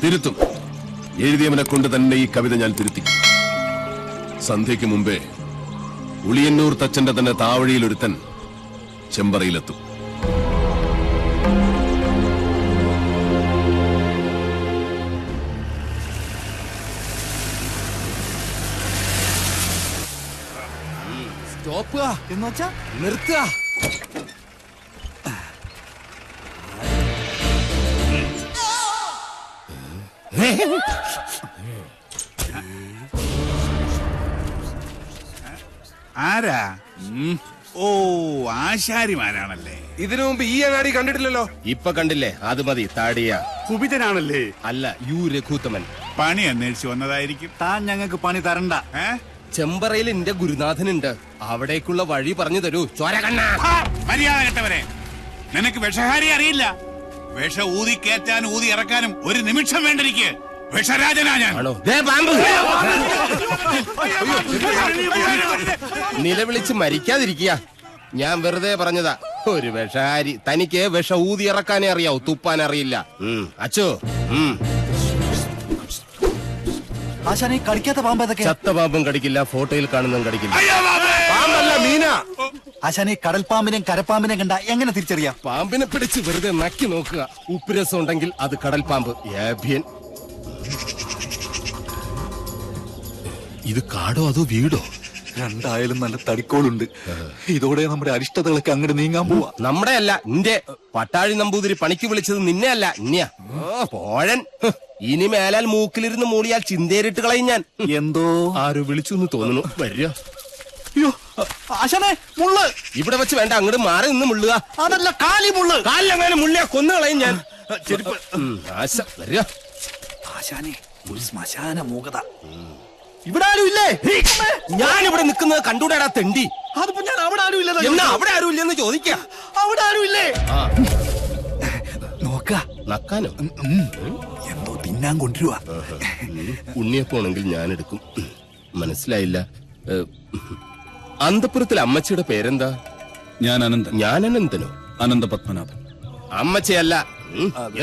തിരുത്തും. എഴുതിയവനെ കൊണ്ട് തന്നെ ഈ കവിത ഞാൻ തിരുത്തി. സന്ധ്യയ്ക്ക് മുമ്പേ ഉളിയന്നൂർ തച്ചന്റെ തന്നെ താവഴിയിൽ ഒരുത്തൻ ചെമ്പറയിലെത്തും. സ്റ്റോപ്പ് എന്നുവെച്ചാ നിർത്തുക. ആരാ? ഓ, ആശാരിമാരാണല്ലേ. ഇതിനു മുമ്പ് ഈ അങ്ങാടി കണ്ടിട്ടില്ലല്ലോ. ഇപ്പൊ കണ്ടില്ലേ? അത് മതി. താടിയ കുപിതനാണല്ലേ? അല്ല, യു രഘൂത്തമൻ. പണി അന്വേഷിച്ചു വന്നതായിരിക്കും. താൻ ഞങ്ങൾക്ക് പണി തരണ്ട. ചെമ്പറയിൽ എന്റെ ഗുരുനാഥനുണ്ട്. അവിടേക്കുള്ള വഴി പറഞ്ഞു തരൂ. ചോരകണ്ണ മര്യാദ കെട്ടവരെ, നിനക്ക് വിഷഹാരി അറിയില്ല. വിഷ ഊതി കയറ്റാനും ഊതി ഇറക്കാനും ഒരു നിമിഷം വേണ്ടിരിക്കെ. വിഷരാജനാ ഞാൻ. നിലവിളിച്ച് മരിക്കാതിരിക്കുക. ഞാൻ വെറുതെ പറഞ്ഞതാ. ഒരു വിഷഹാരി. തനിക്ക് വിഷ ഊതി ഇറക്കാനേ അറിയാവൂ, തുപ്പാൻ അറിയില്ല. അച്ചോ, ആശാനെ കടിക്കാത്ത പാമ്പ് ഏതൊക്കെ? ചത്ത പാമ്പും കടിക്കില്ല, ഫോട്ടോയിൽ കാണുന്നതും കടിക്കില്ല. പാമ്പല്ല, മീന. ആശാനെ കടൽപ്പാമ്പിനെയും കരപ്പാമ്പിനെയും കണ്ട എങ്ങനെ തിരിച്ചറിയാം? പാമ്പിനെ പിടിച്ച് വെറുതെ നക്കി നോക്കുക. ഉപ്പുരസം ഉണ്ടെങ്കിൽ അത് കടൽ പാമ്പ്. ഏഭ്യൻ. ഇത് കാടോ അതോ വീടോ? രണ്ടായാലും നല്ല തടിക്കോളുണ്ട്. ഇതോടെ നമ്മുടെ അരിഷ്ടതകളൊക്കെ അങ്ങോട്ട് നീങ്ങാൻ പോവാ. നമ്മുടെ അല്ല, നിന്റെ. പട്ടാഴി നമ്പൂതിരി പണിക്ക് വിളിച്ചത് നിന്നെ അല്ല, ഇന്നെയാ. പോഴൻ. ഇനി മേലാൽ മൂക്കിലിരുന്ന് മൂളിയാൽ ചിന്തേരിട്ട് കളയും ഞാൻ. എന്തോ ആരോ വിളിച്ചു എന്ന് തോന്നുന്നു. വരിക. അയ്യോ ആശാനെ, മുള്ള് ഇവിടെ വെച്ച് വേണ്ട, അങ്ങോട്ട് മാറി നിന്ന് മുള്ളുക. അതല്ല, കാലി മുള്ള്. കാലിലെങ്ങനെ മുള്ളിയാ കൊന്നു കളയും ഞാൻ. ആശ വരിക. ആശാനെ, ഒരു ശ്മശാന മൂകത. ഇവിടെ ആരും ഇല്ലേ? ഞാനിവിടെ നിൽക്കുന്നത് കണ്ടൂടാടാ തെണ്ടി. അതിപ്പോ ഞാൻ അവിടെ ആരും ഇല്ല. എന്നാ അവിടെ ആരും ഇല്ലെന്ന് ചോദിക്കാം. അവിടെ ആരും ഇല്ലേ? നോക്ക നക്കാനോ? എന്തോ തിന്നാൻ കൊണ്ടുവരുവാ. ഉണ്ണിയപ്പോണെങ്കിൽ ഞാൻ എടുക്കും. മനസ്സിലായില്ല. അന്തപുരത്തിലെ അമ്മച്ചിയുടെ പേരെന്താ? ഞാൻ അനന്തൻ. ഞാൻ അനന്തനോ? അനന്തപത്മനാഭൻ. അമ്മച്ചയല്ല.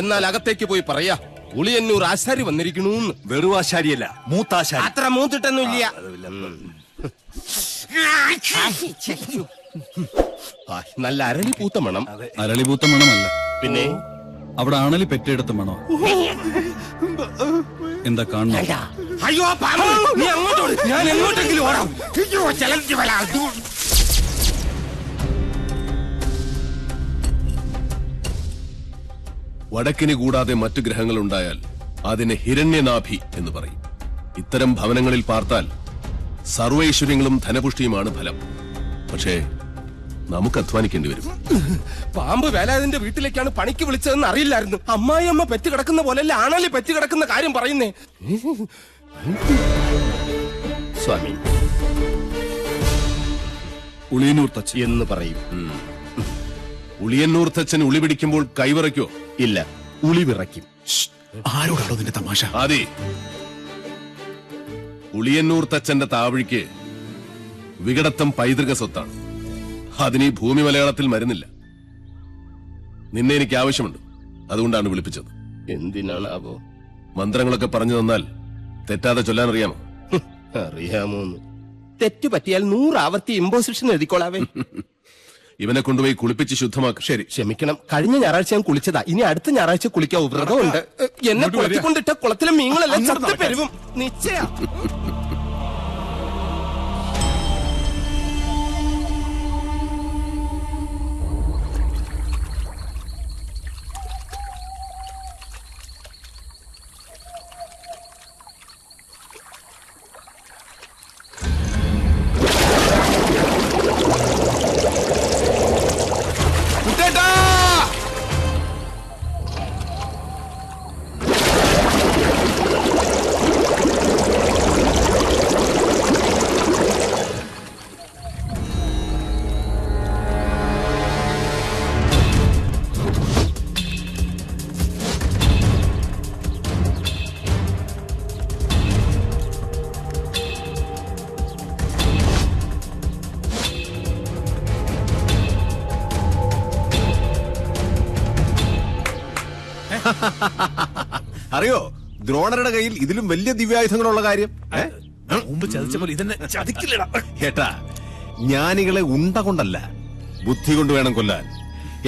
എന്നാൽ അകത്തേക്ക് പോയി പറയാ, ഉളിയന്നൂർ ആശാരി വന്നിരിക്കണു. വെറുവാശാരിയല്ല, മൂത്താശാരി. അത്ര മൂത്തിട്ടൊന്നും ഇല്ല. നല്ല അരളി പൂത്ത മണം. അരളിപൂത്ത മണമല്ല, പിന്നെ അവിടെ ആണലി പെറ്റെടുത്ത മണോ. എന്താ കാണണം? അയ്യോ പാമ്പ്, നീ അങ്ങോട്ടോട്, ഞാൻ എങ്ങോട്ടെങ്കിലും ഓടാം. വടക്കിന് കൂടാതെ മറ്റു ഗ്രഹങ്ങൾ ഉണ്ടായാൽ അതിന് ഹിരണ്യനാഭി എന്ന് പറയും. ഇത്തരം ഭവനങ്ങളിൽ പാർത്താൽ സർവൈശ്വര്യങ്ങളും ധനപുഷ്ടിയുമാണ് ഫലം. പക്ഷേ നമുക്ക് അധ്വാനിക്കേണ്ടി വരും. പാമ്പ് വേലാതിന്റെ വീട്ടിലേക്കാണ് പണിക്ക് വിളിച്ചതെന്ന് അറിയില്ലായിരുന്നു. അമ്മായി അമ്മ പെറ്റ് കിടക്കുന്ന പോലെയല്ല ആണലി പെറ്റ് കിടക്കുന്ന കാര്യം പറയുന്നേ. സ്വാമി, ഉളിയന്നൂർ തച്ചൻ എന്ന് പറയും. ഉളിയന്നൂർ തച്ചൻ ഉളി പിടിക്കുമ്പോൾ കൈവിറയ്ക്കോ? ഇല്ല, ഉളി വിറയ്ക്കും. ആരോടാണോ നിന്റെ തമാശ? ആദി, ഉളിയന്നൂർ തച്ചന്റെ താവഴിക്ക് വികടത്തം പൈതൃക സ്വത്താണ്. അതിന് ഈ ഭൂമി മലയാളത്തിൽ മരുന്നില്ല. നിന്നെ എനിക്ക് ആവശ്യമുണ്ട്, അതുകൊണ്ടാണ് വിളിപ്പിച്ചത്. എന്തിനാണാവോ? മന്ത്രങ്ങളൊക്കെ പറഞ്ഞു തന്നാൽ തെറ്റാതെ ചൊല്ലാൻ അറിയാമോ? അറിയാമോന്ന്. തെറ്റു പറ്റിയാൽ 100 ആവർത്തി ഇമ്പോസിഷൻ എഴുതിക്കോളാവേ. ഇവനെ കൊണ്ടുപോയി കുളിപ്പിച്ച് ശുദ്ധമാക്കും. ശരി, ക്ഷമിക്കണം. കഴിഞ്ഞ ഞായറാഴ്ച ഞാൻ കുളിച്ചതാ. ഇനി അടുത്ത ഞായറാഴ്ച കുളിക്കാവൂ. വ്രതമുണ്ട്. എന്നെ കുളത്തിക്കൊണ്ടിട്ട കുളത്തിലെ മീങ്ങളെല്ലാം ചത്ത് പെരുവും. നിശ്ചയ. അറിയോ, ദ്രോണരുടെ കയ്യിൽ ഇതിലും വലിയ ദിവ്യായുധങ്ങളുള്ള കാര്യം മുമ്പ് ചതിച്ച പോലെ ഇതെന്നെ ചതിക്കില്ലടാ. ഏട്ടാ, ജ്ഞാനികളെ ഉണ്ട കൊണ്ടല്ല ബുദ്ധി കൊണ്ട് വേണം കൊല്ലാൻ.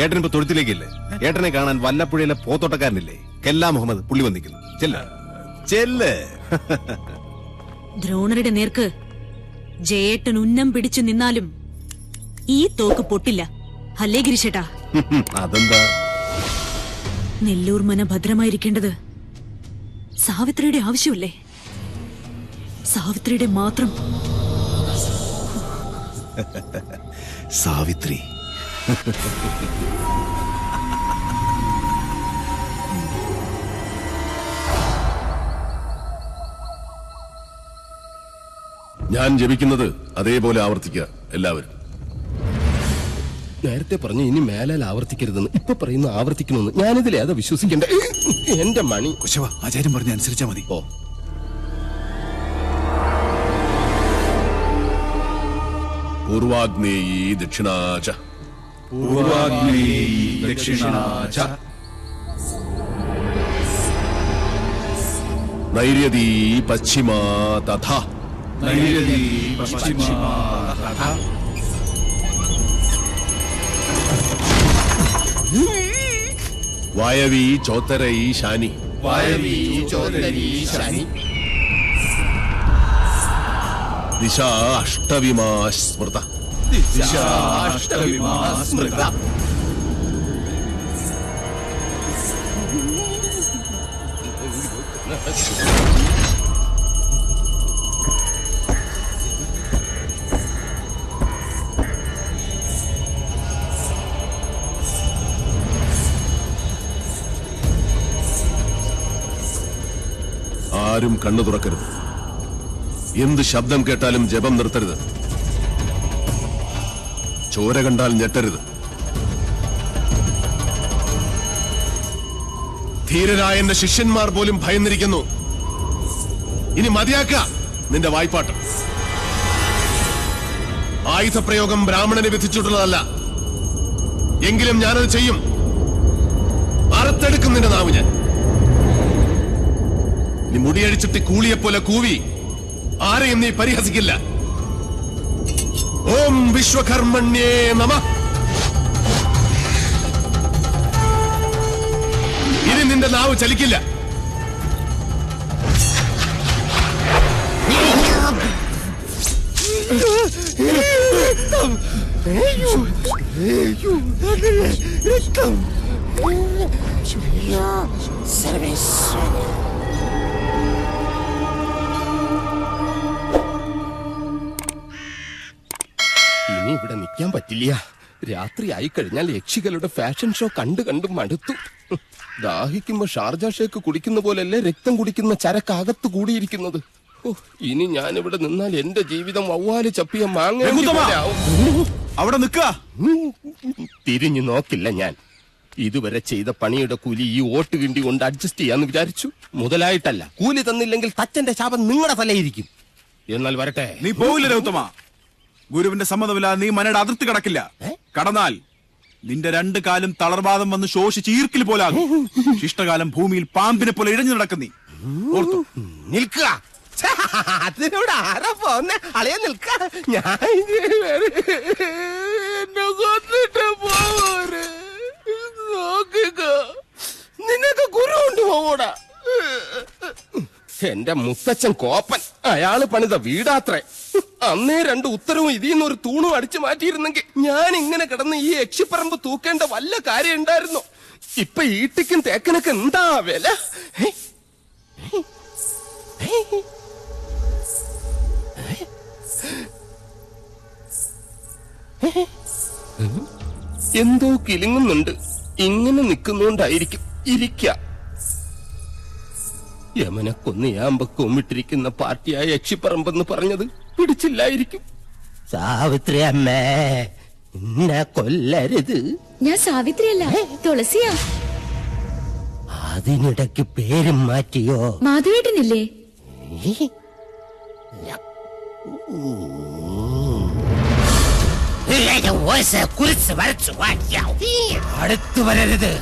ഏട്ടൻ ഇപ്പൊ തൊഴുത്തിലേക്കില്ലേ? ഏട്ടനെ കാണാൻ വല്ലപ്പുഴയിലെ പോത്തോട്ടക്കാരനില്ലേ കെല്ലാ മുഹമ്മദ് പുള്ളി വന്നിരിക്കുന്നു. ചെല്ല്. ദ്രോണരുടെ നേർക്ക് ജയേട്ടൻ ഉന്നം പിടിച്ചു നിന്നാലും ഈ തോക്ക് പൊട്ടില്ല. അല്ലേ ഗിരിശേട്ടാ? അതെന്താ? നെല്ലൂർ മന ഭദ്രമായിരിക്കേണ്ടത് സാവിത്രിയുടെ ആവശ്യമല്ലേ? സാവിത്രിയുടെ മാത്രം. സാവിത്രി. ഞാൻ ജപിക്കുന്നത് അതേപോലെ ആവർത്തിക്കുക എല്ലാവരും. നേരത്തെ പറഞ്ഞു ഇനി മേലാൽ ആവർത്തിക്കരുതെന്ന്. ഇപ്പൊ പറയുന്ന ആവർത്തിക്കണമെന്ന്. ഞാനിതിൽ ഏതാ വിശ്വസിക്കണ്ട? എന്റെ മണി. കുശവ, ആചാര്യം പറഞ്ഞ അനുസരിച്ചാ മതി. ഓ, പൂർവാഗ്നേയീ ദക്ഷിണാച ദക്ഷിണാച നൈര്യതീ പശ്ചിമാ തഥാ നൈര്യതീ പശ്ചിമാ തഥാ വായവീ ചോത്തരൈ ശാനി വായവീ ചോദരീ ശനി. ദിശാ അഷ്ടവിമാ സ്മൃത ദിശാഷ്ടവിമാ സ്മൃത ആരും കണ്ണു തുറക്കരുത്. എന്ത് ശബ്ദം കേട്ടാലും ജപം നിർത്തരുത്. ചോര കണ്ടാൽ ഞെട്ടരുത്. ധീരരായ എന്റെ ശിഷ്യന്മാർ പോലും ഭയന്നിരിക്കുന്നു. ഇനി മതിയാക്ക നിന്റെ വായ്പാട്ട്. ആയുധപ്രയോഗം ബ്രാഹ്മണനെ വിധിച്ചിട്ടുള്ളതല്ല. എങ്കിലും ഞാനത് ചെയ്യും. അറുത്തെടുക്കും നിന്റെ നാവ് ഞാൻ. നീ മുടിയടിച്ചിട്ട് കൂളിയെപ്പോലെ കൂവി ആരെയും നീ പരിഹസിക്കില്ല. ഓം വിശ്വകർമ്മണ്യേ നമഃ. ഇനി നിന്റെ നാവ് ചലിക്കില്ല. ഇനി ഇവിടെ നിൽക്കാൻ പറ്റില്ല. രാത്രി ആയി കഴിഞ്ഞാൽ യക്ഷികളുടെ ഫാഷൻ ഷോ കണ്ടു മടുത്തു. ദാഹിക്കുമ്പോ ഷാർജ ഷേക്ക് കുടിക്കുന്ന പോലെയല്ലേ രക്തം കുടിക്കുന്ന ചരക്കകത്ത് കൂടിയിരിക്കുന്നത്. ഇനി ഞാനിവിടെ നിന്നാൽ എന്റെ ജീവിതം വവ്വാല് ചപ്പിയ മാങ്ങ. അവിടെ നിൽക്ക. തിരിഞ്ഞു നോക്കില്ല ഞാൻ. ഇതുവരെ ചെയ്ത പണിയുടെ കൂലി ഈ ഓട്ട് കിണ്ടി കൊണ്ട് അഡ്ജസ്റ്റ് ചെയ്യാന്ന് വിചാരിച്ചു. മുതലായിട്ടല്ല. കൂലി തന്നില്ലെങ്കിൽ തച്ചന്റെ ശാപം നിങ്ങളുടെ തലയിരിക്കും. എന്നാൽ വരട്ടെ. നീ പോവില്ല രൗത്തമ. ഗുരുവിന്റെ സമ്മതമില്ലാതെ നീ മനയുടെ അതിർത്തി കടക്കില്ല. കടന്നാൽ നിന്റെ രണ്ടു കാലും തളർവാദം വന്ന് ശോഷിച്ച് ഈർക്കിൽ പോലാകും. ശിഷ്ടകാലം ഭൂമിയിൽ പാമ്പിനെ പോലെ ഇഴഞ്ഞു നടക്കും. നീ ഓർത്തു നിൽക്കുക. അതിനോട് ആരാ പോന്നെ? അളയ നിൽക്ക. ഞാൻ എന്നെ കൊന്നിട്ട് പോരെ. നോക്കുക, നിനക്ക് ഗുരു കൊണ്ട് പോകൂടാ. എന്റെ മുത്തച്ഛൻ കോപ്പൻ. അയാള് പണിത വീടാത്രേ. അന്നേ രണ്ട് ഉത്തരവും ഇതിന്ന് ഒരു തൂണും അടിച്ചു മാറ്റിയിരുന്നെങ്കിൽ ഞാൻ ഇങ്ങനെ കിടന്ന് ഈ യക്ഷിപ്പറമ്പ് തൂക്കേണ്ട വല്ല കാര്യം ഉണ്ടായിരുന്നോ? ഇപ്പൊ ഈട്ടിക്കും തേക്കനൊക്കെ എന്താ വില? എന്തോ കിലുങ്ങുന്നുണ്ട്. ഇങ്ങനെ നിൽക്കുന്നോണ്ടായിരിക്കും. ഇരിക്ക. യമനെ കൊന്നയാമ്പ കൊമ്മിട്ടിരിക്കുന്ന പാർട്ടിയായ യക്ഷിപ്പറമ്പെന്ന് പറഞ്ഞത് പിടിച്ചില്ലായിരിക്കും. സാവിത്രി അമ്മേ, എന്നെ കൊല്ലരുത്. ഞാൻ സാവിത്രിയല്ല, തുളസിയാ. അതിനിടയ്ക്ക് പേരും മാറ്റിയോ? മാധവേട്ടനില്ലേ? അടുത്തു വരരുത്.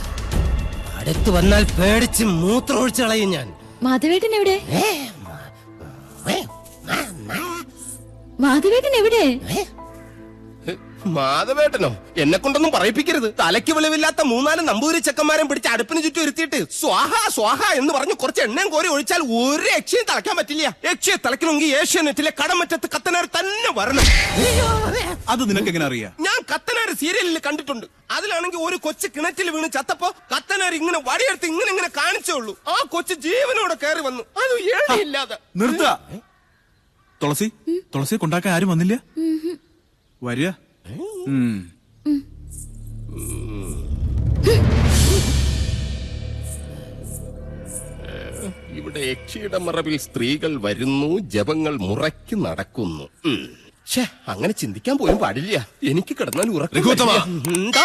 അടുത്തു വന്നാൽ പേടിച്ച് മൂത്രമൊഴിച്ചു കളയും ഞാൻ. മാധവേട്ടൻ എവിടെ? മാധവേട്ടൻ എവിടെ? മാധവേട്ടനോ? എന്നെ കൊണ്ടൊന്നും പറയിപ്പിക്കരുത്. തലയ്ക്ക് വെളിവില്ലാത്ത 3-4 നമ്പൂതിരി ചെക്കന്മാരെ പിടിച്ച് അടുപ്പിന് ചുറ്റും ഇരുത്തിയിട്ട് സ്വാഹ സ്വാഹ എന്ന് പറഞ്ഞ് കുറച്ച് എണ്ണയും കോരി ഒഴിച്ചാൽ ഒരു യക്ഷിയും തളയ്ക്കാൻ പറ്റില്ല. യക്ഷിയെ തളയ്ക്കണമെങ്കിൽ ഏഷ്യാനെറ്റിലെ കടമറ്റത്ത് കത്തനാർ തന്നെ വരണം. അത് നിനക്ക് എങ്ങനെ അറിയാം? ഞാൻ കത്തനാർ സീരിയലിൽ കണ്ടിട്ടുണ്ട്. അതിലാണെങ്കിൽ ഒരു കൊച്ചു കിണറ്റിൽ വീണ് ചത്തപ്പോ കത്തനാർ ഇങ്ങനെ വടിയെടുത്ത് ഇങ്ങനെ കാണിച്ചേ ഉള്ളൂ. ആ കൊച്ചു ജീവനോടെ കയറി വന്നു. അത് ഏഴില്ലാതെ. നിർത്ത. തുളസി കൊണ്ടാക്കാൻ ആരും വന്നില്ല? വരിക. ഇവിടെ യക്ഷിയുടെ മറവിൽ സ്ത്രീകൾ വരുന്നു, ജപങ്ങൾ മുറയ്ക്ക് നടക്കുന്നു. അങ്ങനെ ചിന്തിക്കാൻ പോലും പാടില്ല. എനിക്ക് കിടന്നാൽ രഘുത്തമ. ഉറക്കം.